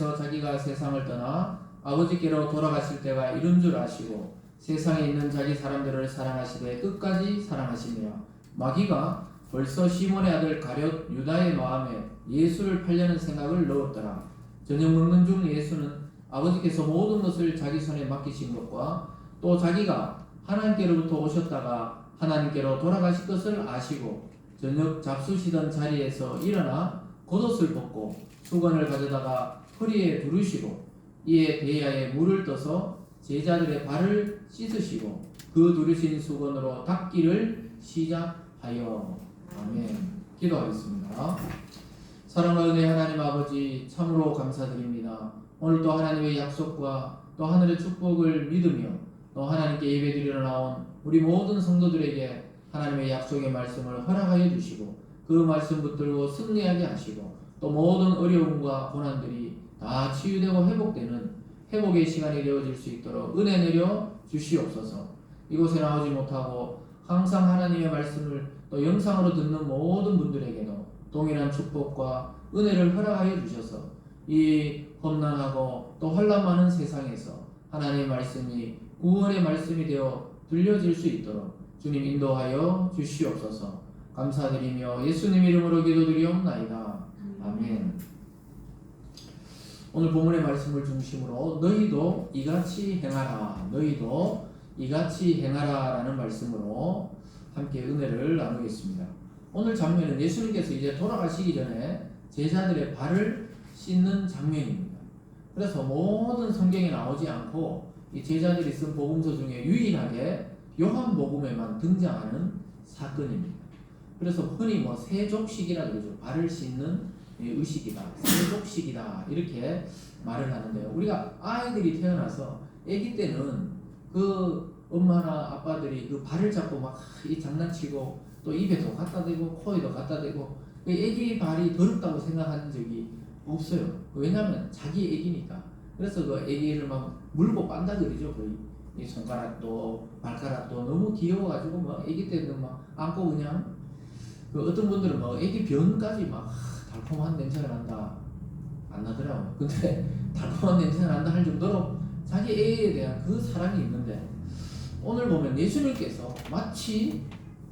하나님께서 자기가 세상을 떠나 아버지께로 돌아가실 때가 이른 줄 아시고 세상에 있는 자기 사람들을 사랑하시되 끝까지 사랑하시며 마귀가 벌써 시몬의 아들 가룟 유다의 마음에 예수를 팔려는 생각을 넣었더라. 저녁 먹는 중 예수는 아버지께서 모든 것을 자기 손에 맡기신 것과 또 자기가 하나님께로부터 오셨다가 하나님께로 돌아가실 것을 아시고 저녁 잡수시던 자리에서 일어나 겉옷을 벗고 수건을 가져다가 허리에 두르시고 이에 대야에 물을 떠서 제자들의 발을 씻으시고 그 두르신 수건으로 닦기를 시작하여. 아멘. 기도하겠습니다. 사랑과 은혜 하나님 아버지 참으로 감사드립니다. 오늘도 하나님의 약속과 또 하늘의 축복을 믿으며 또 하나님께 예배드리러 나온 우리 모든 성도들에게 하나님의 약속의 말씀을 허락하여 주시고 그 말씀 붙들고 승리하게 하시고 또 모든 어려움과 고난들이 다 치유되고 회복되는 회복의 시간이 되어질 수 있도록 은혜 내려 주시옵소서. 이곳에 나오지 못하고 항상 하나님의 말씀을 또 영상으로 듣는 모든 분들에게도 동일한 축복과 은혜를 허락하여 주셔서 이 험난하고 또 혼란 많은 세상에서 하나님의 말씀이 구원의 말씀이 되어 들려질 수 있도록 주님 인도하여 주시옵소서. 감사드리며 예수님 이름으로 기도드리옵나이다. 아멘. 오늘 본문의 말씀을 중심으로 너희도 이같이 행하라, 너희도 이같이 행하라 라는 말씀으로 함께 은혜를 나누겠습니다. 오늘 장면은 예수님께서 이제 돌아가시기 전에 제자들의 발을 씻는 장면입니다. 그래서 모든 성경에 나오지 않고 이 제자들이 쓴 복음서 중에 유일하게 요한복음에만 등장하는 사건입니다. 그래서 흔히 뭐 세족식이라 그러죠. 발을 씻는 의식이다, 세족식이다 이렇게 말을 하는데요. 우리가 아이들이 태어나서 아기 때는 그 엄마나 아빠들이 그 발을 잡고 막 이 장난치고 또 입에도 갖다 대고 코에도 갖다 대고 그 아기 발이 더럽다고 생각하는 적이 없어요. 왜냐하면 자기 아기니까. 그래서 그 아기를 막 물고 빤다 그러죠. 거의 이 손가락도 발가락도 너무 귀여워가지고 막 아기 때는 막 안고 그냥 그 어떤 분들은 막 아기 병까지 막 달콤한 냄새가 난다 안 나더라고요. 근데 달콤한 냄새가 난다 할 정도로 자기 애에 대한 그 사랑이 있는데 오늘 보면 예수님께서 마치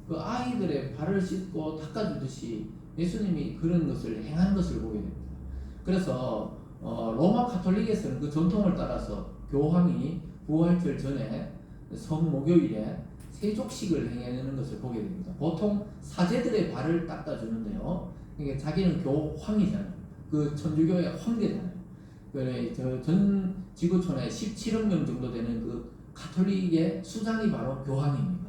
그 아이들의 발을 씻고 닦아주듯이 예수님이 그런 것을 행한 것을 보게 됩니다. 그래서 로마 가톨릭에서는 그 전통을 따라서 교황이 부활절 전에 성목요일에 세족식을 행하는 것을 보게 됩니다. 보통 사제들의 발을 닦아주는데요. 그러니까 자기는 교황이잖아요. 그 천주교의 황제잖아요. 그래 전 지구촌에 17억 명 정도 되는 그 가톨릭의 수장이 바로 교황입니다.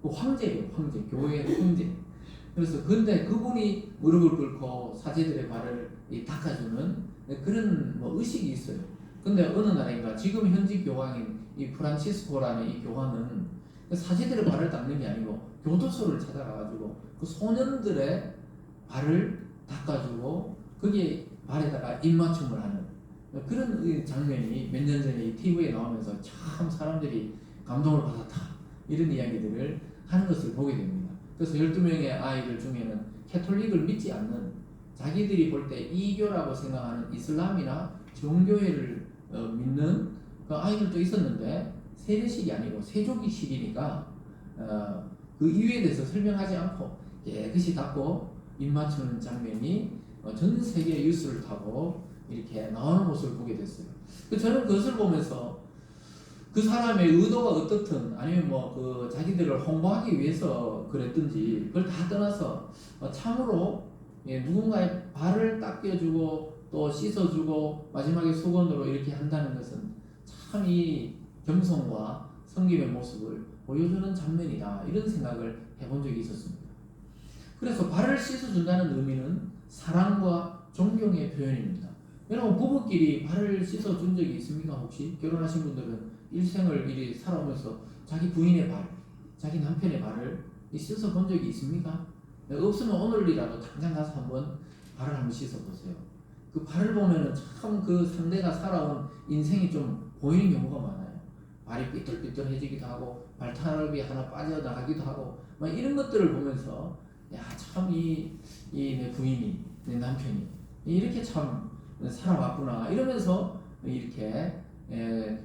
그 황제예요, 황제, 교회의 황제. 그래서 근데 그분이 무릎을 꿇고 사제들의 발을 닦아주는 그런 뭐 의식이 있어요. 근데 어느 날인가 지금 현직 교황인 이 프란치스코라는 이 교황은 사제들의 발을 닦는 게 아니고 교도소를 찾아가가지고 그 소년들의 발을 닦아주고 거기에 발에다가 입맞춤을 하는 그런 장면이 몇 년 전에 이 TV에 나오면서 참 사람들이 감동을 받았다 이런 이야기들을 하는 것을 보게 됩니다. 그래서 12명의 아이들 중에는 캐톨릭을 믿지 않는 자기들이 볼 때 이교라고 생각하는 이슬람이나 정교회를 믿는 그 아이들도 있었는데 세례식이 아니고 세족식이니까 그 이유에 대해서 설명하지 않고 깨끗이 닦고 입맞추는 장면이 전 세계 뉴스를 타고 이렇게 나오는 모습을 보게 됐어요. 저는 그것을 보면서 그 사람의 의도가 어떻든 아니면 뭐 그 자기들을 홍보하기 위해서 그랬든지 그걸 다 떠나서 참으로 누군가의 발을 닦여주고 또 씻어주고 마지막에 수건으로 이렇게 한다는 것은 참 이 겸손과 섬김의 모습을 보여주는 장면이다 이런 생각을 해본 적이 있었습니다. 그래서 발을 씻어준다는 의미는 사랑과 존경의 표현입니다. 여러분 부부끼리 발을 씻어준 적이 있습니까? 혹시 결혼하신 분들은 일생을 이리 살아오면서 자기 부인의 발, 자기 남편의 발을 씻어본 적이 있습니까? 없으면 오늘이라도 당장 가서 한번 발을 한번 씻어보세요. 그 발을 보면은 참 그 상대가 살아온 인생이 좀 보이는 경우가 많아요. 발이 삐뚤삐뚤해지기도 하고 발타락이 하나 빠져나가기도 하고 막 이런 것들을 보면서 야 참 이 내 부인이 내 남편이 이렇게 참 살아왔구나 이러면서 이렇게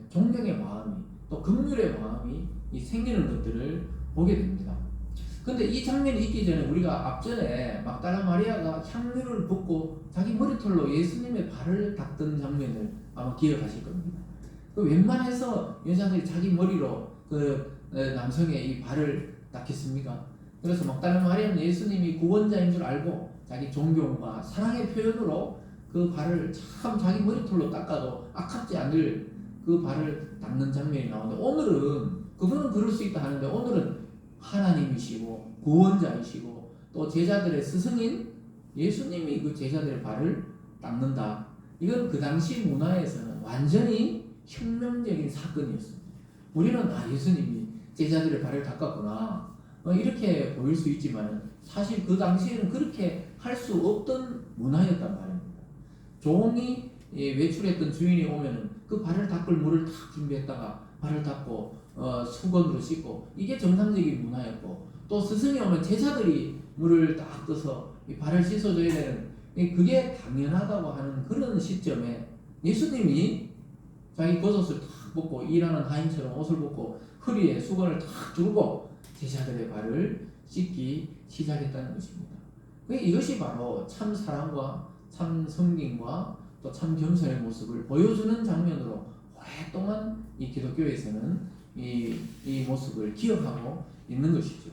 존경의 마음이 또 긍휼의 마음이 생기는 것들을 보게 됩니다. 근데 이 장면이 있기 전에 우리가 앞전에 막달라 마리아가 향유를 붓고 자기 머리털로 예수님의 발을 닦던 장면을 아마 기억하실 겁니다. 그 웬만해서 여자들이 자기 머리로 그 남성의 이 발을 닦겠습니까? 그래서 막달라 마리아는 예수님이 구원자인 줄 알고 자기 존경과 사랑의 표현으로 그 발을 참 자기 머리털로 닦아도 아깝지 않을 그 발을 닦는 장면이 나오는데, 오늘은 그거는 그럴 수 있다 하는데 오늘은 하나님이시고 구원자이시고 또 제자들의 스승인 예수님이 그 제자들의 발을 닦는다. 이건 그 당시 문화에서는 완전히 혁명적인 사건이었습니다. 우리는 예수님이 제자들의 발을 닦았구나 이렇게 보일 수 있지만 사실 그 당시에는 그렇게 할 수 없던 문화였단 말입니다. 종이 외출했던 주인이 오면은 그 발을 닦을 물을 탁 준비했다가 발을 닦고 수건으로 씻고, 이게 정상적인 문화였고, 또 스승이 오면 제자들이 물을 딱 떠서 이 발을 씻어줘야 되는, 그게 당연하다고 하는 그런 시점에 예수님이 자기 겉옷을 탁 벗고 일하는 하인처럼 옷을 벗고 허리에 수건을 탁 두르고 제자들의 발을 씻기 시작했다는 것입니다. 이것이 바로 참 사랑과 참 섬김과 또 참 겸손의 모습을 보여주는 장면으로 오랫동안 이 기독교에서는 이 모습을 기억하고 있는 것이죠.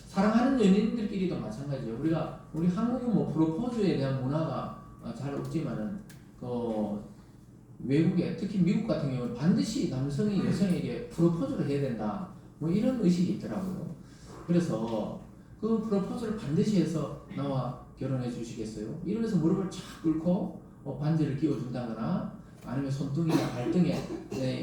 사랑하는 연인들끼리도 마찬가지예요. 우리 한국은 뭐 프로포즈에 대한 문화가 잘 없지만은 외국에, 특히 미국 같은 경우는 반드시 남성이 여성에게 프로포즈를 해야 된다 뭐 이런 의식이 있더라고요. 그래서 그 프로포즈를 반드시 해서 나와 결혼해 주시겠어요? 이러면서 무릎을 착 꿇고 반지를 끼워준다거나 아니면 손등이나 발등에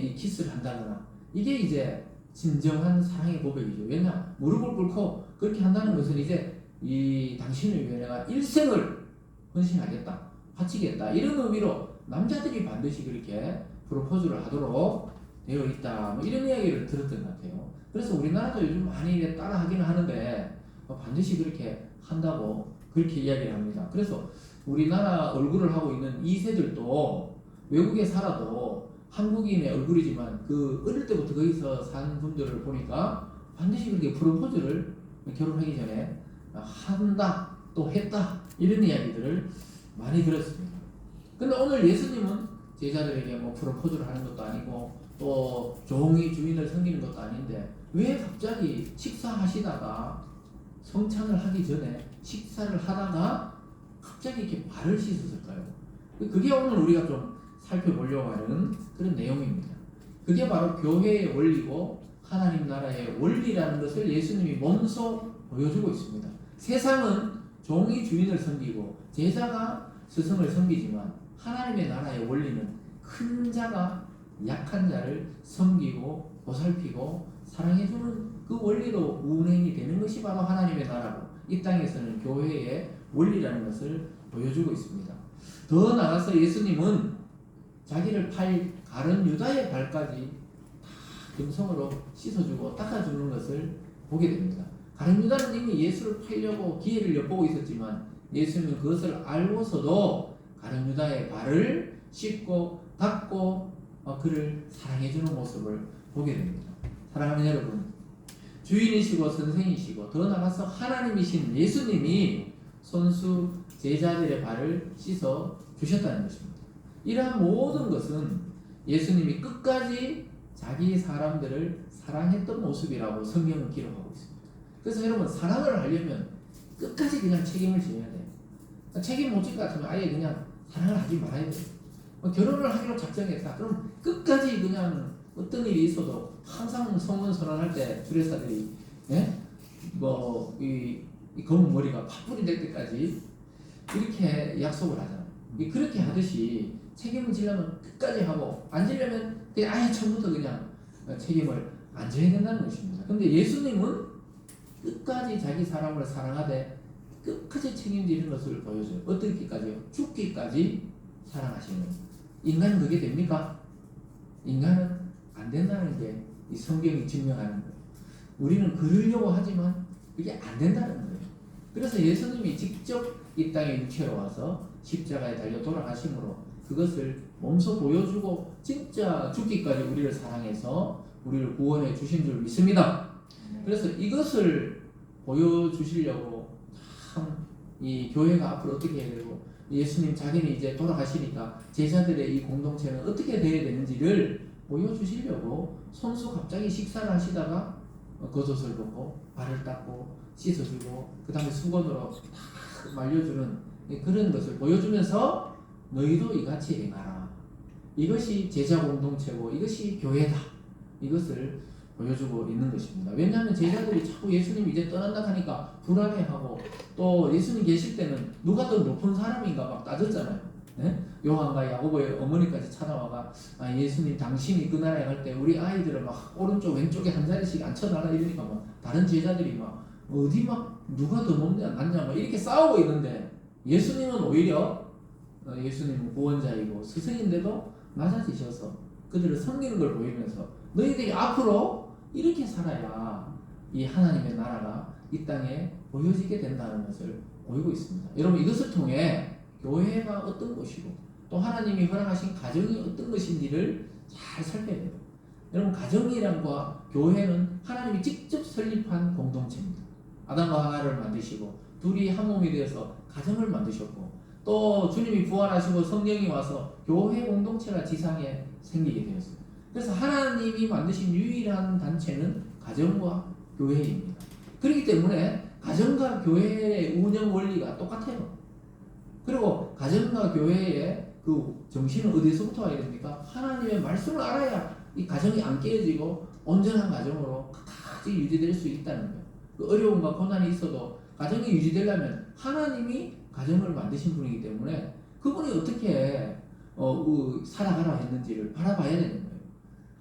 이 키스를 한다거나, 이게 이제 진정한 사랑의 고백이죠. 왜냐? 무릎을 꿇고 그렇게 한다는 것은 이제 이 당신을 위해 내가 일생을 헌신하겠다, 바치겠다 이런 의미로 남자들이 반드시 그렇게 프로포즈를 하도록 되어 있다 뭐 이런 이야기를 들었던 것 같아요. 그래서 우리나라도 요즘 많이 따라 하기는 하는데 반드시 그렇게 한다고 그렇게 이야기를 합니다. 그래서 우리나라 얼굴을 하고 있는 2세들도 외국에 살아도 한국인의 얼굴이지만 그 어릴 때부터 거기서 산 분들을 보니까 반드시 그렇게 프로포즈를 결혼하기 전에 한다, 또 했다 이런 이야기들을 많이 들었습니다. 근데 오늘 예수님은 제자들에게 뭐 프로포즈를 하는 것도 아니고 또 종이 주인을 섬기는 것도 아닌데 왜 갑자기 식사하시다가 성찬을 하기 전에 식사를 하다가 갑자기 이렇게 발을 씻었을까요? 그게 오늘 우리가 좀 살펴보려고 하는 그런 내용입니다. 그게 바로 교회의 원리고 하나님 나라의 원리라는 것을 예수님이 몸소 보여주고 있습니다. 세상은 종이 주인을 섬기고 제자가 스승을 섬기지만 하나님의 나라의 원리는 큰 자가 약한 자를 섬기고 보살피고 사랑해주는 그 원리로 운행이 되는 것이 바로 하나님의 나라고 이 땅에서는 교회의 원리라는 것을 보여주고 있습니다. 더 나아가서 예수님은 자기를 가른 유다의 발까지 다 금성으로 씻어주고 닦아주는 것을 보게 됩니다. 가룟 유다는 이미 예수를 팔려고 기회를 엿보고 있었지만 예수님은 그것을 알고서도 가룟 유다의 발을 씻고 닦고 그를 사랑해주는 모습을 보게 됩니다. 사랑하는 여러분, 주인이시고 선생이시고 더 나아가서 하나님이신 예수님이 손수 제자들의 발을 씻어 주셨다는 것입니다. 이러한 모든 것은 예수님이 끝까지 자기 사람들을 사랑했던 모습이라고 성경은 기록하고 있습니다. 그래서 여러분, 사랑을 하려면 끝까지 그냥 책임을 져야 돼요. 책임 못 질 것 같으면 아예 그냥 사랑을 하지 말아야 돼요. 결혼을 하기로 작정했다. 그럼 끝까지 그냥 어떤 일이 있어도 항상 성혼 선언할 때 주례사들이 이 검은 머리가 팥불이 될 때까지 이렇게 약속을 하잖아요. 그렇게 하듯이 책임을 지려면 끝까지 하고 안 지려면 그냥 아예 처음부터 그냥 책임을 안 져야 된다는 것입니다. 근데 예수님은 끝까지 자기 사람을 사랑하되 끝까지 책임지는 것을 보여줘요. 어떻게까지요? 죽기까지 사랑하시는. 인간은 그게 됩니까? 인간은 안 된다는 게 이 성경이 증명하는 거예요. 우리는 그러려고 하지만 그게 안 된다는 거예요. 그래서 예수님이 직접 이 땅에 육체로 와서 십자가에 달려 돌아가심으로 그것을 몸소 보여주고 진짜 죽기까지 우리를 사랑해서 우리를 구원해 주신 줄 믿습니다. 그래서 이것을 보여주시려고 참 이 교회가 앞으로 어떻게 해야 되고 예수님 자기는 이제 돌아가시니까 제자들의 이 공동체는 어떻게 돼야 되는지를 보여주시려고 손수 갑자기 식사를 하시다가 겉옷을 벗고 발을 닦고 씻어주고 그 다음에 수건으로 탁 말려주는 그런 것을 보여주면서 너희도 이같이 행하라. 이것이 제자 공동체고 이것이 교회다. 이것을 보여주고 있는 것입니다. 왜냐하면 제자들이 자꾸 예수님이 이제 떠난다 하니까 불안해하고 또 예수님 계실 때는 누가 더 높은 사람인가 막 따졌잖아요. 네? 요한과 야고보의 어머니까지 찾아와가 예수님 당신이 그 나라에 갈 때 우리 아이들을 막 오른쪽 왼쪽에 한 자리씩 앉혀달라 이러니까 막 다른 제자들이 막 어디 막 누가 더 높냐 낫냐 막 이렇게 싸우고 있는데 예수님은 오히려 예수님은 구원자이고 스승인데도 낮아지셔서 그들을 섬기는 걸 보이면서 너희들이 앞으로 이렇게 살아야 이 하나님의 나라가 이 땅에 보여지게 된다는 것을 보이고 있습니다. 여러분 이것을 통해 교회가 어떤 것이고 또 하나님이 허락하신 가정이 어떤 것인지를 잘 살펴야 돼요. 여러분 가정이란과 교회는 하나님이 직접 설립한 공동체입니다. 아담과 하와를 만드시고 둘이 한 몸이 되어서 가정을 만드셨고 또 주님이 부활하시고 성령이 와서 교회 공동체가 지상에 생기게 되었어요. 그래서 하나님이 만드신 유일한 단체는 가정과 교회입니다. 그렇기 때문에 가정과 교회의 운영 원리가 똑같아요. 그리고 가정과 교회의 그 정신은 어디서부터 와야 됩니까? 하나님의 말씀을 알아야 이 가정이 안 깨어지고 온전한 가정으로 끝까지 유지될 수 있다는 거예요. 그 어려움과 고난이 있어도 가정이 유지되려면 하나님이 가정을 만드신 분이기 때문에 그분이 어떻게 살아가라 했는지를 바라봐야 되는 거예요.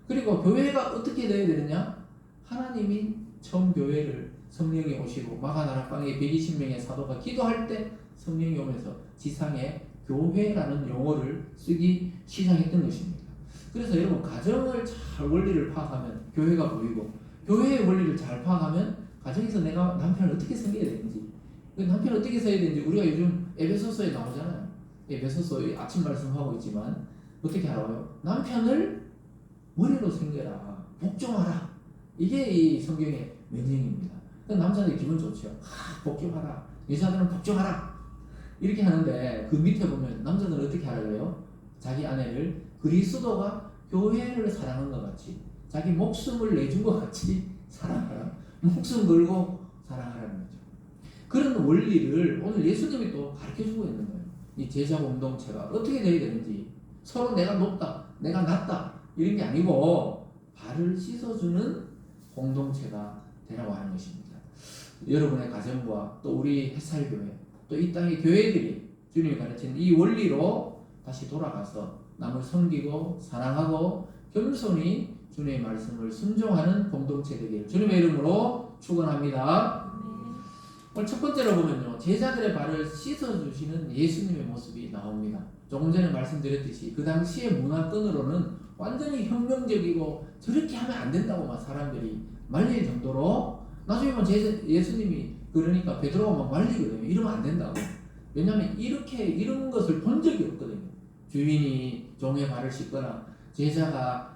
그리고 교회가 어떻게 되어야 되느냐? 하나님이 처음 교회를 성령이 오시고 마가다락방에 120명의 사도가 기도할 때 성령이 오면서 지상에 교회라는 용어를 쓰기 시작했던 것입니다. 그래서 여러분 가정을 잘 원리를 파악하면 교회가 보이고 교회의 원리를 잘 파악하면 가정에서 내가 남편을 어떻게 섬겨야 되는지 남편을 어떻게 써야 되는지 우리가 요즘 에베소서에 나오잖아요. 에베소서에 아침 말씀하고 있지만 어떻게 알아요? 남편을 머리로 섬겨라. 복종하라. 이게 이 성경의 명령입니다. 남자들이 기분 좋죠. 복종하라. 여자들은 복종하라. 이렇게 하는데 그 밑에 보면 남자들은 어떻게 하라고요? 자기 아내를 그리스도가 교회를 사랑한 것 같이 자기 목숨을 내준 것 같이 사랑하라. 목숨 걸고 사랑하라는 거죠. 그런 원리를 오늘 예수님이 또 가르쳐주고 있는 거예요. 이 제자 공동체가 어떻게 되어야 되는지 서로 내가 높다, 내가 낮다 이런 게 아니고 발을 씻어주는 공동체가 되라고 하는 것입니다. 여러분의 가정과 또 우리 햇살교회 또 이 땅의 교회들이 주님이 가르치는 이 원리로 다시 돌아가서 남을 섬기고 사랑하고 겸손히 주님의 말씀을 순종하는 공동체 되기를 주님의 이름으로 축원합니다. 오늘 첫 번째로 보면요, 제자들의 발을 씻어주시는 예수님의 모습이 나옵니다. 조금 전에 말씀드렸듯이 그 당시의 문화권으로는 완전히 혁명적이고 저렇게 하면 안 된다고 막 사람들이 말릴 정도로 나중에 뭐 예수님이 그러니까 베드로가 막 말리거든요. 이러면 안 된다고. 왜냐하면 이런 것을 본 적이 없거든요. 주인이 종의 발을 씻거나 제자가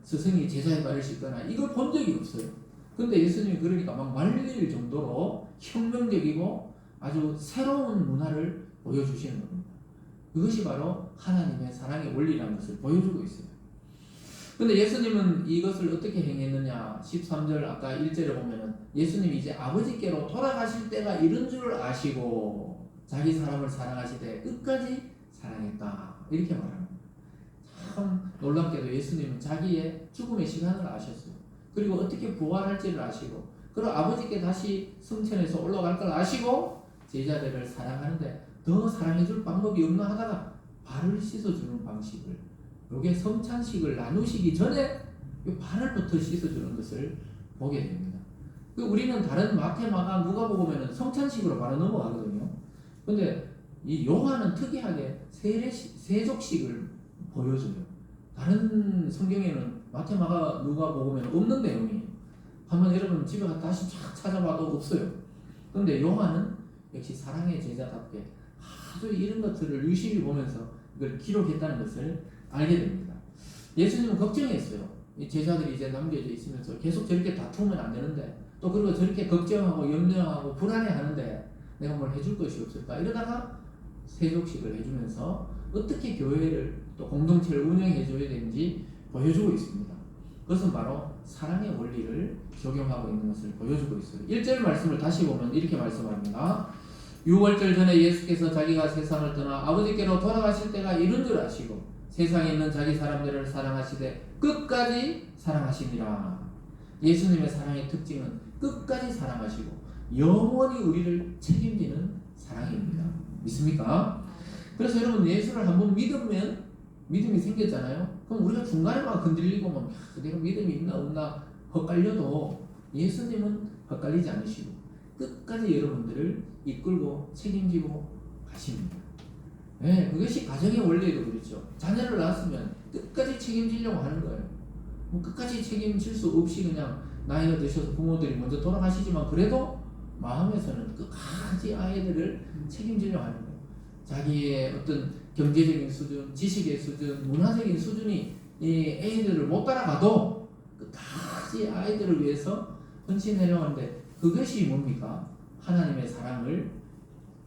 스승이 제자의 발을 씻거나 이걸 본 적이 없어요. 근데 예수님이 그러니까 막 말릴 정도로 혁명적이고 아주 새로운 문화를 보여주시는 겁니다. 그것이 바로 하나님의 사랑의 원리라는 것을 보여주고 있어요. 근데 예수님은 이것을 어떻게 행했느냐? 13절 아까 1절에 보면은 예수님이 이제 아버지께로 돌아가실 때가 이른 줄 아시고 자기 사람을 사랑하시되 끝까지 사랑했다. 이렇게 말합니다. 참 놀랍게도 예수님은 자기의 죽음의 시간을 아셨어요. 그리고 어떻게 부활할지를 아시고 그리고 아버지께 다시 승천해서 올라갈 걸 아시고 제자들을 사랑하는데 더 사랑해줄 방법이 없나 하다가 발을 씻어주는 방식을 요게 성찬식을 나누시기 전에 이 발을부터 씻어주는 것을 보게 됩니다. 우리는 다른 마태, 마가, 누가복음 보면은 성찬식으로 바로 넘어가거든요. 근데 이 요한은 특이하게 세족식을 보여줘요. 다른 성경에는 마태, 마가, 누가복음에는 없는 내용이에요. 한번 여러분 집에 가서 다시 쫙 찾아봐도 없어요. 그런데 요한은 역시 사랑의 제자답게 아주 이런 것들을 유심히 보면서 이걸 기록했다는 것을 알게 됩니다. 예수님은 걱정했어요. 이 제자들이 이제 남겨져 있으면서 계속 저렇게 다투면 안 되는데, 또 그리고 저렇게 걱정하고 염려하고 불안해하는데 내가 뭘 해줄 것이 없을까? 이러다가 세족식을 해주면서 어떻게 교회를 또 공동체를 운영해줘야 되는지 보여주고 있습니다. 그것은 바로 사랑의 원리를 적용하고 있는 것을 보여주고 있어요. 1절 말씀을 다시 보면 이렇게 말씀합니다. 6월절 전에 예수께서 자기가 세상을 떠나 아버지께로 돌아가실 때가 이른 줄 아시고 세상에 있는 자기 사람들을 사랑하시되 끝까지 사랑하시니라. 예수님의 사랑의 특징은 끝까지 사랑하시고 영원히 우리를 책임지는 사랑입니다. 믿습니까? 그래서 여러분, 예수를 한번 믿으면 믿음이 생겼잖아요. 그럼 우리가 중간에 막 흔들리고 막 내가 믿음이 있나 없나 헛갈려도 예수님은 헛갈리지 않으시고 끝까지 여러분들을 이끌고 책임지고 가십니다. 네, 그것이 가정의 원리에도 그렇죠. 자녀를 낳았으면 끝까지 책임지려고 하는 거예요. 뭐 끝까지 책임질 수 없이 그냥 나이가 드셔서 부모들이 먼저 돌아가시지만 그래도 마음에서는 끝까지 아이들을 책임지려고 하는 거예요. 자기의 어떤 경제적인 수준, 지식의 수준, 문화적인 수준이 이 애들을 못 따라가도 끝까지 아이들을 위해서 헌신하려고 하는데, 그것이 뭡니까? 하나님의 사랑을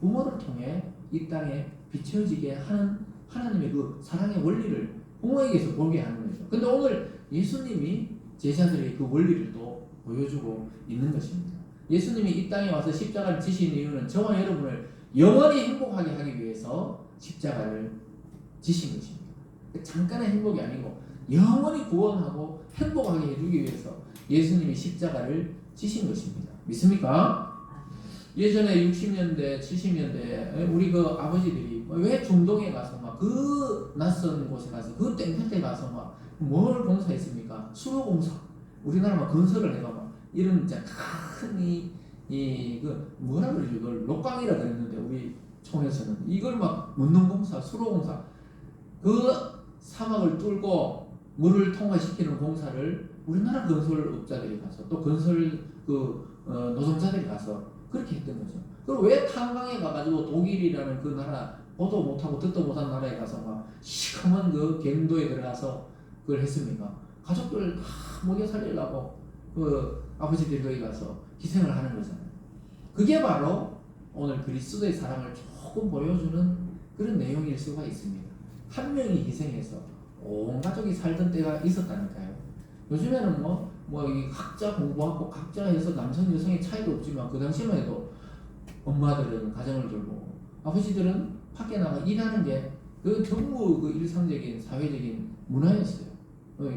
부모를 통해 이 땅에 비춰지게 하는 하나님의 그 사랑의 원리를 부모에게서 보게 하는 거죠. 근데 오늘 예수님이 제자들의 그 원리를 또 보여주고 있는 것입니다. 예수님이 이 땅에 와서 십자가를 지신 이유는 저와 여러분을 영원히 행복하게 하기 위해서 십자가를 지신 것입니다. 잠깐의 행복이 아니고 영원히 구원하고 행복하게 해주기 위해서 예수님이 십자가를 지신 것입니다. 믿습니까? 예전에 60년대, 70년대 우리 그 아버지들이 왜 중동에 가서 막 그 낯선 곳에 가서 그 땡볕에 가서 막 뭘 공사했습니까? 수로공사. 우리나라 막 건설을 해가 막 이런 진짜 큰 그 뭐라 그러죠? 이걸 녹광이라 그랬는데 우리 촌에서는 이걸 막 묻는공사, 수로공사, 그 사막을 뚫고 물을 통과시키는 공사를 우리나라 건설업자들이 가서 또 건설 노동자들이 가서 그렇게 했던 거죠. 그럼 왜 탄광에 가가지고 독일이라는 그 나라 보도 못하고 듣도 못한 나라에 가서 막 시커먼 그 갱도에 들어가서 그걸 했습니까? 가족들 다 먹여 살리려고 그 아버지들이 거기 가서 희생을 하는 거잖아요. 그게 바로 오늘 그리스도의 사랑을 조금 보여주는 그런 내용일 수가 있습니다. 한 명이 희생해서 온 가족이 살던 때가 있었다니까요. 요즘에는 이 각자 공부하고 각자 해서 남성 여성의 차이도 없지만 그 당시만 해도 엄마들은 가정을 돌보고 아버지들은 밖에 나가 일하는 게 그 전부 그 일상적인 사회적인 문화였어요.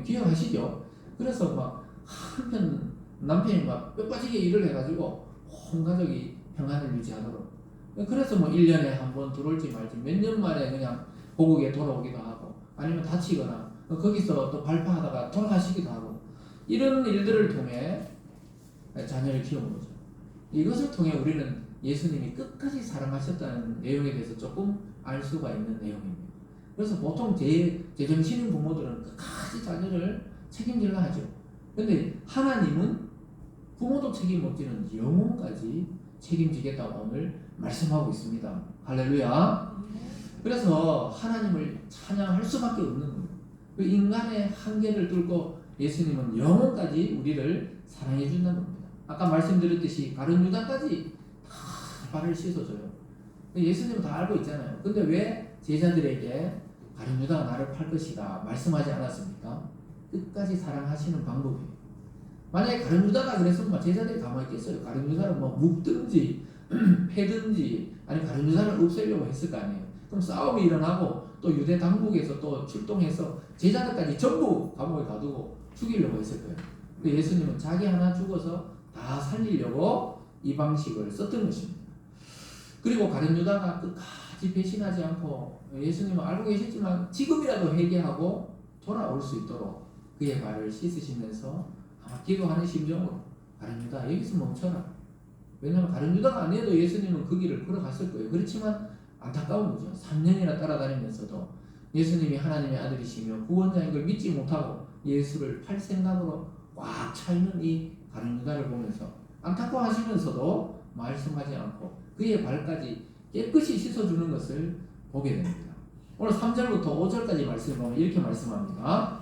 기억하시죠? 그래서 막 한편 남편이 막 뼈빠지게 일을 해가지고 온 가족이 평안을 유지하도록. 그래서 1년에 한 번 들어올지 말지 몇 년 만에 그냥 고국에 돌아오기도 하고 아니면 다치거나 거기서 또 발파하다가 돌아가시기도 하고 이런 일들을 통해 자녀를 키운 거죠. 이것을 통해 우리는 예수님이 끝까지 사랑하셨다는 내용에 대해서 조금 알 수가 있는 내용입니다. 그래서 보통 제정신인 부모들은 끝까지 자녀를 책임지려 하죠. 그런데 하나님은 부모도 책임 없지는 영혼까지 책임지겠다고 오늘 말씀하고 있습니다. 할렐루야. 그래서 하나님을 찬양할 수밖에 없는 거예요. 그 인간의 한계를 뚫고 예수님은 영혼까지 우리를 사랑해 준다는 겁니다. 아까 말씀드렸듯이 가룟 유다까지 다 발을 씻어줘요. 예수님은 다 알고 있잖아요. 근데 왜 제자들에게 가룟 유다가 나를 팔 것이다 말씀하지 않았습니까? 끝까지 사랑하시는 방법이에요. 만약에 가룟 유다가 그랬으면 제자들이 가만히 있겠어요. 가룟 유다를 묶든지 패든지 아니 가룟 유다를 없애려고 했을 거 아니에요. 그럼 싸움이 일어나고 또 유대 당국에서 또 출동해서 제자들까지 전부 감옥에 가두고 죽이려고 했을 거예요. 근데 예수님은 자기 하나 죽어서 다 살리려고 이 방식을 썼던 것입니다. 그리고 가룟 유다가 끝까지 배신하지 않고 예수님은 알고 계셨지만 지금이라도 회개하고 돌아올 수 있도록 그의 발을 씻으시면서 기도하는 심정으로 가룟 유다 여기서 멈춰라. 왜냐하면 가룟 유다가 아니어도 예수님은 그 길을 걸어갔을 거예요. 그렇지만 안타까운 거죠. 3년이나 따라다니면서도 예수님이 하나님의 아들이시며 구원자인 걸 믿지 못하고 예수를 팔 생각으로 꽉 차있는 이 가룟 유다를 보면서 안타까워하시면서도 말씀하지 않고 그의 발까지 깨끗이 씻어주는 것을 보게 됩니다. 오늘 3절부터 5절까지 말씀을 보면 이렇게 말씀합니다.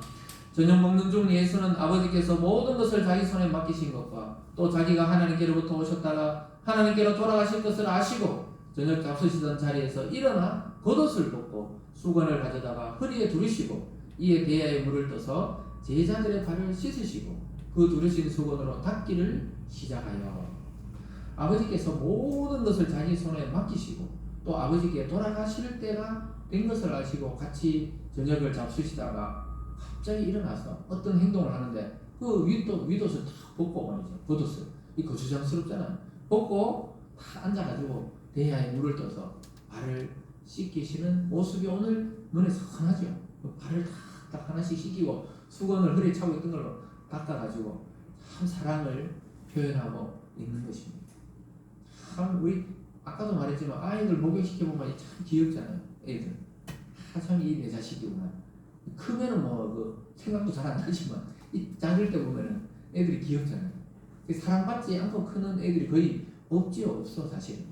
저녁 먹는 중 예수는 아버지께서 모든 것을 자기 손에 맡기신 것과 또 자기가 하나님께로부터 오셨다가 하나님께로 돌아가실 것을 아시고 저녁 잡수시던 자리에서 일어나 겉옷을 벗고 수건을 가져다가 허리에 두르시고 이에 대야에 물을 떠서 제자들의 발을 씻으시고 그 두르신 수건으로 닦기를 시작하여 아버지께서 모든 것을 자기 손에 맡기시고 또 아버지께 돌아가실 때가 된 것을 아시고 같이 저녁을 잡수시다가 갑자기 일어나서 어떤 행동을 하는데 그 윗옷을 다 벗고 말이죠. 겉옷을. 이 거추장스럽잖아요. 벗고 다 앉아가지고 대야에 물을 떠서 발을 씻기시는 모습이 오늘 눈에 선하죠. 발을 딱 하나씩 씻기고 수건을 허리에 차고 있던 걸로 닦아가지고 참 사랑을 표현하고 있는 것입니다. 참 우리 아까도 말했지만 아이들 목욕시켜보면 참 귀엽잖아요. 애들. 참 이 내 자식이구나. 크면은 그 생각도 잘 안 나지만 이 작을 때 보면은 애들이 귀엽잖아요. 사랑받지 않고 크는 애들이 거의 없어 사실.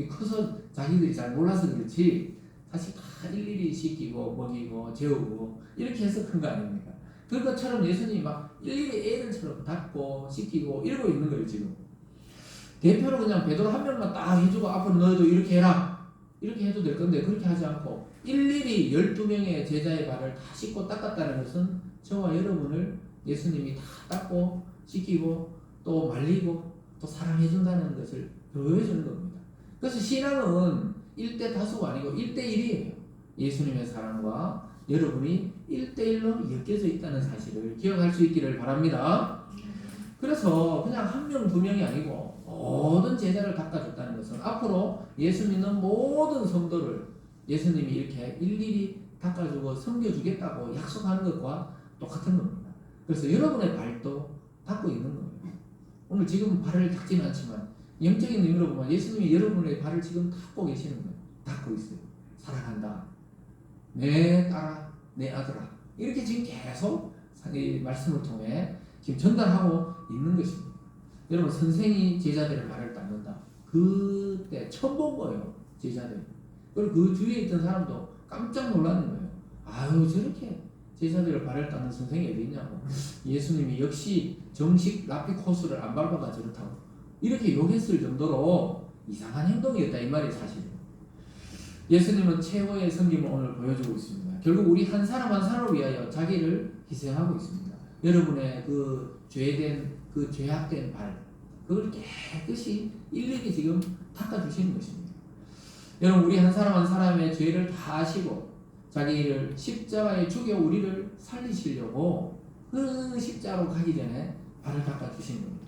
커서 자기들이 잘 몰라서 그렇지 사실 다 일일이 씻기고 먹이고 재우고 이렇게 해서 큰 거 아닙니까? 그것처럼 예수님이 막 일일이 애들처럼 닦고 씻기고 이러고 있는 거예요 지금. 대표로 그냥 베드로 한 명만 딱 해주고 앞으로 너희도 이렇게 해라 이렇게 해도 될 건데 그렇게 하지 않고 일일이 12명의 제자의 발을 다 씻고 닦았다는 것은 저와 여러분을 예수님이 다 닦고 씻기고 또 말리고 또 사랑해준다는 것을 보여주는 겁니다. 그래서 신앙은 1대 다수가 아니고 1대 1이에요. 예수님의 사랑과 여러분이 1대1로 엮여져 있다는 사실을 기억할 수 있기를 바랍니다. 그래서 그냥 한 명, 두 명이 아니고 모든 제자를 닦아줬다는 것은 앞으로 예수 믿는 모든 성도를 예수님이 이렇게 일일이 닦아주고 섬겨주겠다고 약속하는 것과 똑같은 겁니다. 그래서 여러분의 발도 닦고 있는 거예요. 오늘 지금 발을 닦지는 않지만 영적인 의미로 보면 예수님이 여러분의 발을 지금 닦고 계시는 거예요. 닦고 있어요. 사랑한다. 내 딸아, 내 아들아. 이렇게 지금 계속 이 말씀을 통해 지금 전달하고 있는 것입니다. 여러분 선생이 제자들의 발을 닦는다. 그때 처음 본 거예요. 제자들. 그리고 그 주위에 있던 사람도 깜짝 놀라는 거예요. 아유 저렇게 제자들의 발을 닦는 선생이 어디 있냐고. 예수님이 역시 정식 라피 코스를 안 밟아가 저렇다고. 이렇게 욕했을 정도로 이상한 행동이었다 이 말이 사실이에요. 예수님은 최고의 섬김을 오늘 보여주고 있습니다. 결국 우리 한 사람 한 사람을 위하여 자기를 희생하고 있습니다. 여러분의 그 죄된 그 죄악된 발 그걸 깨끗이 일일이 지금 닦아주시는 것입니다. 여러분 우리 한 사람 한 사람의 죄를 다 아시고 자기를 십자가에 죽여 우리를 살리시려고 그 십자가로 가기 전에 발을 닦아주신 겁니다.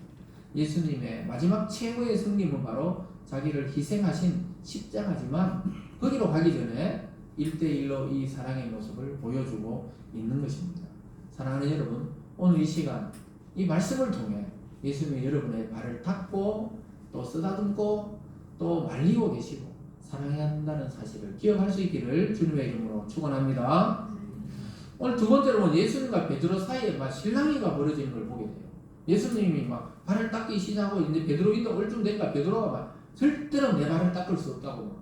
예수님의 마지막 최고의 승리는 바로 자기를 희생하신 십자가지만 거기로 가기 전에 1대1로 이 사랑의 모습을 보여주고 있는 것입니다. 사랑하는 여러분 오늘 이 시간 이 말씀을 통해 예수님이 여러분의 발을 닦고 또 쓰다듬고 또 말리고 계시고 사랑해야 한다는 사실을 기억할 수 있기를 주님의 이름으로 축원합니다. 오늘 두 번째로는 예수님과 베드로 사이에 막 실랑이가 벌어지는 걸 보게 돼요. 예수님이 막 발을 닦기 시작하고 있는데 베드로인도 얼좀 되니까 베드로가 막 절대로 내 발을 닦을 수 없다고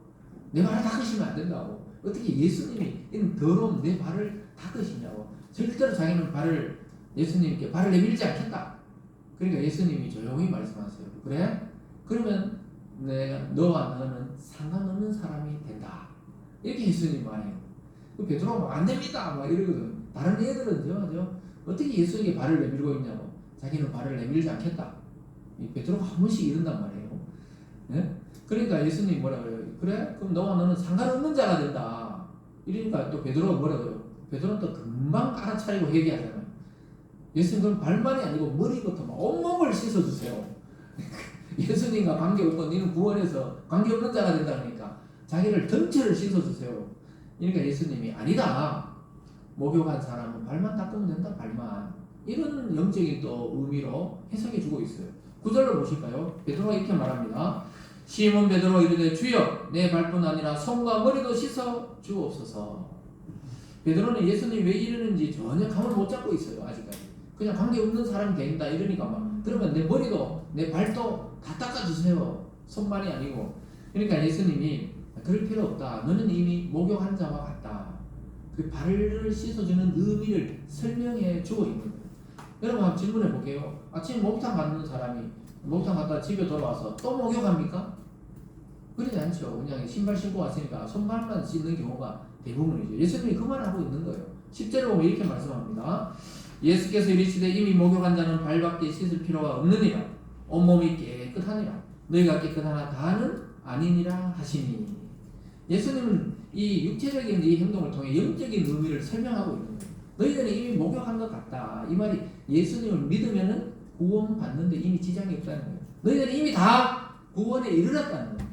내 발을 닦으시면 안 된다고 어떻게 예수님이 이런 더러운 내 발을 닦으시냐고 절대로 자기는 예수님께 발을 내밀지 않겠다. 그러니까 예수님이 조용히 말씀하세요. 그래? 그러면 너와 너는 상관없는 사람이 된다. 이렇게 예수님 말해요. 베드로가 막 안 됩니다. 막 이러거든. 다른 애들은 어떻게 예수에게 발을 내밀고 있냐고. 자기는 발을 내밀지 않겠다. 베드로가 한 번씩 이런단 말이에요. 네? 그러니까 예수님이 뭐라 그래요? 그래? 그럼 너와 너는 상관없는 자가 된다. 이러니까 또 베드로가 뭐라 그래요? 베드로는 또 금방 알아차리고 회개하잖아요. 예수님 그럼 발만이 아니고 머리부터 막 온몸을 씻어주세요. 예수님과 관계없고 너는 구원해서 관계없는 자가 된다 그러니까 자기를 전체를 씻어주세요. 그러니까 예수님이 아니다. 목욕한 사람은 발만 닦으면 된다. 발만. 이런 영적인 또 의미로 해석해 주고 있어요. 9절로 보실까요? 베드로가 이렇게 말합니다. 시몬 베드로 이르되 주여 내 발뿐 아니라 손과 머리도 씻어 주옵소서. 베드로는 예수님이 왜 이러는지 전혀 감을 못 잡고 있어요. 아직까지. 그냥 관계없는 사람이 된다 이러니까 막 그러면 내 머리도 내 발도 다 닦아주세요. 손만이 아니고. 그러니까 예수님이 그럴 필요 없다. 너는 이미 목욕한 자와 같다. 그 발을 씻어주는 의미를 설명해 주고 있는 거예요. 여러분 한번 질문해 볼게요. 아침 목욕탕 가는 사람이 목욕탕 갔다 집에 돌아와서 또 목욕합니까? 그러지 않죠. 그냥 신발 신고 왔으니까 손발만 씻는 경우가 대부분이죠. 예수님이 그 말을 하고 있는 거예요. 10절에 보면 이렇게 말씀합니다. 예수께서 이르시되 이미 목욕한 자는 발밖에 씻을 필요가 없느니라. 온몸이 깨끗하니라. 너희가 깨끗하나 다는 아니니라 하시니. 예수님은 이 육체적인 이 행동을 통해 영적인 의미를 설명하고 있는 거예요. 너희들은 이미 목욕한 것 같다. 이 말이 예수님을 믿으면은 구원 받는데 이미 지장이 없다는 거예요. 너희들은 이미 다 구원에 이르렀다는 거예요.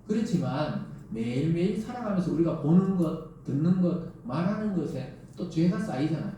그렇지만 매일매일 살아가면서 우리가 보는 것, 듣는 것, 말하는 것에 또 죄가 쌓이잖아요.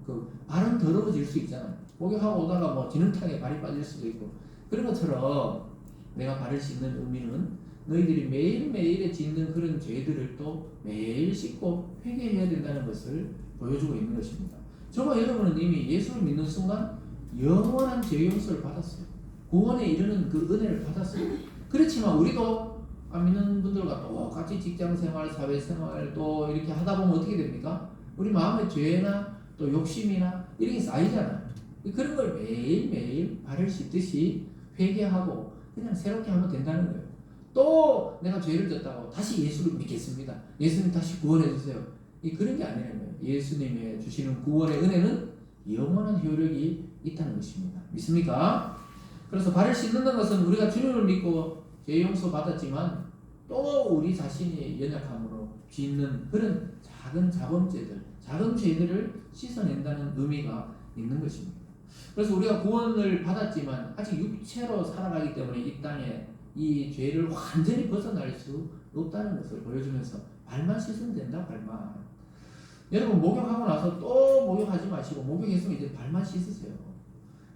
그 발은 더러워질 수 있잖아요. 목욕하고 오다가 뭐 진흙탕에 발이 빠질 수도 있고. 그런 것처럼 내가 발을 씻는 의미는 너희들이 매일매일에 짓는 그런 죄들을 또 매일 씻고 회개해야 된다는 것을 보여주고 있는 것입니다. 저와 여러분은 이미 예수를 믿는 순간 영원한 죄 용서를 받았어요. 구원에 이르는 그 은혜를 받았어요. 그렇지만 우리도 안 믿는 분들과 똑같이 직장생활, 사회생활 또 이렇게 하다 보면 어떻게 됩니까? 우리 마음에 죄나 또 욕심이나 이런 게 쌓이잖아요. 그런 걸 매일매일 발을 씻듯이 회개하고 그냥 새롭게 하면 된다는 거예요. 또 내가 죄를 졌다고 다시 예수를 믿겠습니다. 예수님 다시 구원해 주세요. 그런 게 아니라는 거예요. 예수님의 주시는 구원의 은혜는 영원한 효력이 있다는 것입니다. 믿습니까? 그래서 발을 씻는다는 것은 우리가 주님을 믿고 죄 용서 받았지만 또 우리 자신이 연약함으로 짓는 그런 작은 자범죄들, 작은 죄들을 씻어낸다는 의미가 있는 것입니다. 그래서 우리가 구원을 받았지만 아직 육체로 살아가기 때문에 이 땅에 이 죄를 완전히 벗어날 수 없다는 것을 보여주면서 발만 씻으면 된다. 발만. 여러분 목욕하고 나서 또 목욕하지 마시고 목욕했으면 이제 발만 씻으세요.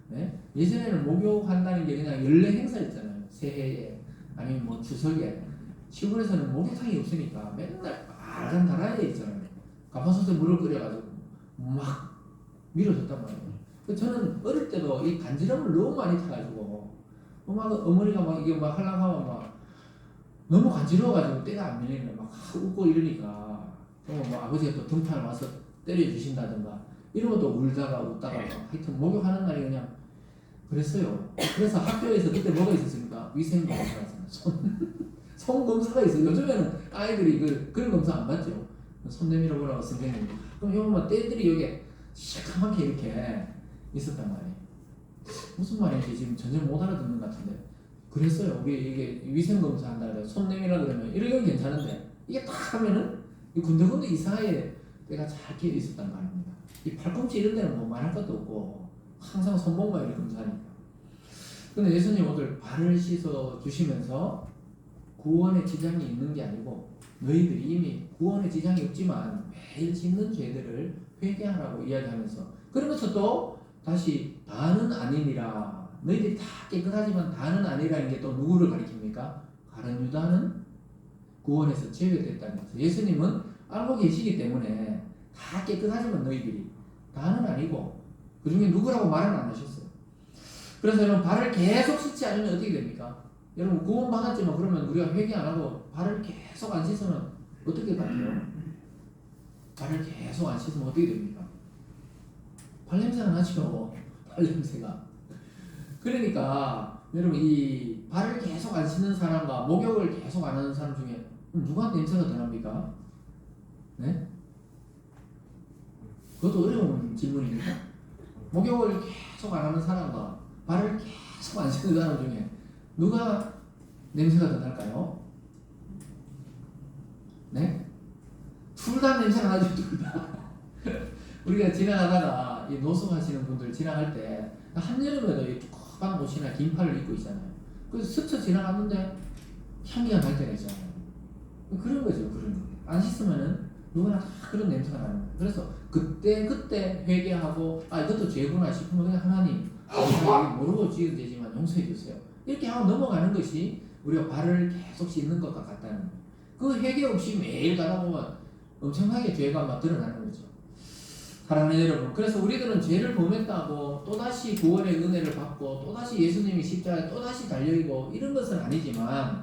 네? 예전에는 목욕한다는 게 그냥 연례 행사였잖아요. 새해에 아니면 뭐 추석에. 시골에서는 목욕탕이 없으니까 맨날 빨간 다라이에 있잖아요. 가마솥에 물을 끓여가지고 막 밀어줬단 말이에요. 저는 어릴 때도 이 간지럼을 너무 많이 타가지고 막 어머니가 막 이게 막 하려고 막 너무 간지러워가지고 때가 안 밀리는 막 웃고 이러니까 뭐 아버지가 또 등판을 와서 때려주신다든가 이런 것도 울다가 웃다가 하여튼 목욕하는 날이 그냥 그랬어요. 그래서 학교에서 그때 뭐가 있었습니까? 위생검사가 손 검사가 있어요. 요즘에는 아이들이 그런 검사 안 받죠. 손 내밀어 보라고 선생님이. 그럼 요거만 떼들이 여기에 시커멓게 이렇게 있었단 말이에요. 무슨 말인지 지금 전혀 못 알아듣는 것 같은데. 그랬어요. 우리 이게 위생검사 한다 그래요. 손 내밀어 그러면 이런 건 괜찮은데 이게 딱 하면은 이 군데군데 이 사이에 때가 잘 끼어 있었단 말입니다. 이 팔꿈치 이런 데는 뭐 말할 것도 없고 항상 손목만 이렇게 검사하니까. 근데 예수님 오늘 발을 씻어 주시면서 구원에 지장이 있는 게 아니고 너희들이 이미 구원에 지장이 없지만 매일 짓는 죄들을 회개하라고 이야기하면서 그러면서 또 다시 다는 아니니라. 너희들이 다 깨끗하지만 다는 아니라는 게 또 누구를 가리킵니까? 가룟 유다는 구원에서 제외됐다는 거죠. 예수님은 알고 계시기 때문에 다 깨끗하지만 너희들이 다는 아니고 그 중에 누구라고 말은 안 하셨어요. 그래서 여러분 발을 계속 씻지 않으면 어떻게 됩니까? 여러분 구원 받았지만 그러면 우리가 회개 안 하고 발을 계속 안 씻으면 어떻게 바뀌어요? 발을 계속 안 씻으면 어떻게 됩니까? 발냄새가 나죠. 발냄새가. 그러니까 여러분 이 발을 계속 안 씻는 사람과 목욕을 계속 안 하는 사람 중에 누가 냄새가 더 납니까? 네? 그것도 어려운 질문입니다. 목욕을 계속 안 하는 사람과 발을 계속 안 씻는 사람 중에 누가 냄새가 더 날까요? 네? 둘 다 냄새가 나죠, 둘 다. 우리가 지나가다가 이 노숙하시는 분들 지나갈 때 한여름에도 이 두꺼운 옷이나 긴팔을 입고 있잖아요. 그래서 스쳐 지나갔는데 향기가 날 때가 있잖아요. 그런 거죠, 그런 거. 안 씻으면은 누구나 다 그런 냄새가 나는 거예요. 그래서 그때 회개하고 이것도 죄구나 싶으면 그냥 하나님 모르고 지은 죄지만 용서해 주세요. 이렇게 하고 넘어가는 것이 우리가 발을 계속 씻는 것과 같다는 거예요. 그 회개 없이 매일 가다 보면 엄청나게 죄가 막 드러나는 거죠. 사랑하는 여러분, 그래서 우리들은 죄를 범했다고 또다시 구원의 은혜를 받고 또다시 예수님이 십자가에 또다시 달려있고 이런 것은 아니지만